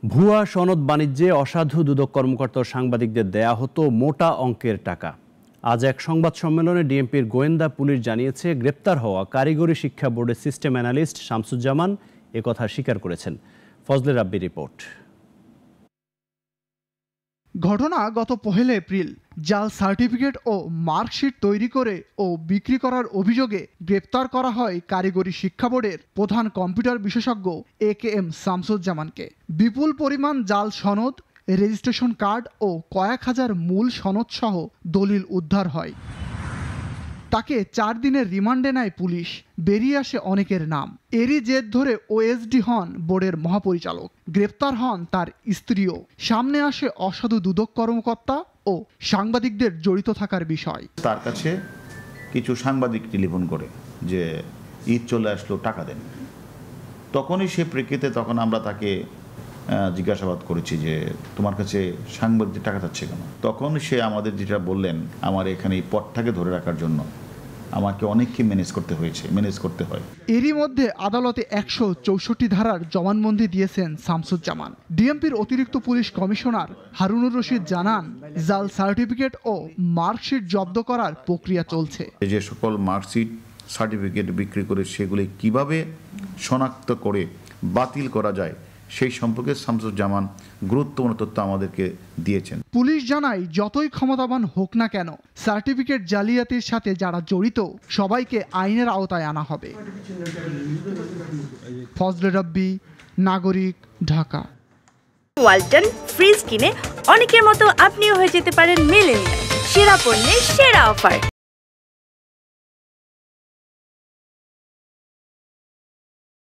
ভুয়া সনদ বাণিজ্যে অসাধু দুদক কর্মকর্তা ও সাংবাদিকদের দেয়া হতো মোটা অঙ্কের টাকা। আজ এক সংবাদ সম্মেলনে ডিএমপির গোয়েন্দা পুলিশ জানিয়েছে, গ্রেপ্তার হওয়া কারিগরি শিক্ষা বোর্ডের সিস্টেম অ্যানালিস্ট শামসুজ্জামান একথা স্বীকার করেছেন। ফজলে রাব্বি রিপোর্ট। ঘটনা গত 1 এপ্রিল। জাল সার্টিফিকেট ও মার্কশিট তৈরি করে ও বিক্রি করার অভিযোগে গ্রেপ্তার করা হয় কারিগরি শিক্ষা বোর্ডের প্রধান কম্পিউটার বিশেষজ্ঞ AKM শামসুজ্জামানকে। বিপুল পরিমাণ জাল সনদ, রেজিস্ট্রেশন কার্ড ও কয়েক হাজার মূল সনদ সহ দলিল উদ্ধার হয়। তাকে 4 দিনের রিমান্ডে নেয় পুলিশ। বেরিয়ে আসে অনেকের নাম। এরই জের ধরে OSD হন বোর্ডের মহাপরিচালক। গ্রেপ্তার হন তার স্ত্রীও। সামনে আসে অসাধু দুদক কর্মকর্তা ও সাংবাদিকদের জড়িত থাকার বিষয়। তার কাছে কিছু সাংবাদিক টেলিফোন করে যে ঈদ চলে আসলো, টাকা দেন। তখনই সে প্রেক্ষিতে তখন আমরা তাকে জিজ্ঞাসাবাদ করেছি যে তোমার কাছে সাংবাদিক টাকা চাচ্ছে কেন। তখন সে আমাদের যেটা বললেন, আমার এখানে এই পদটাকে ধরে রাখার জন্য আমাকে অনেককে ম্যানেজ করতে হয়। এরই মধ্যে আদালতে 164 ধারার জবানবন্দি দিয়েছেন শামসুজ্জামান। ডিএমপির অতিরিক্ত পুলিশ কমিশনার হারুনুর রশিদ জানান, জাল সার্টিফিকেট ও মার্কশিট জব্দ করার প্রক্রিয়া চলছে। যে সকল মার্কশিট সার্টিফিকেট বিক্রি করে সেগুলি কিভাবে শনাক্ত করে বাতিল করা যায় সেই সম্পর্কে শামসুজ্জামান গুরুত্বপূর্ণ তথ্য আমাদেরকে দিয়েছেন। পুলিশ জানায়, যতই ক্ষমতাবান হোক না কেন, সার্টিফিকেট জালিয়াতির সাথে যারা জড়িত সবাইকে আইনের আওতায় আনা হবে। ফজলে রাব্বি, নাগরিক, ঢাকা। ওয়ালটন ফ্রিজ কিনে অনেকের মতো আপনিও হয়ে যেতে পারেন মিলেনিয়াল। সেরা পণ্যের সেরা অফার।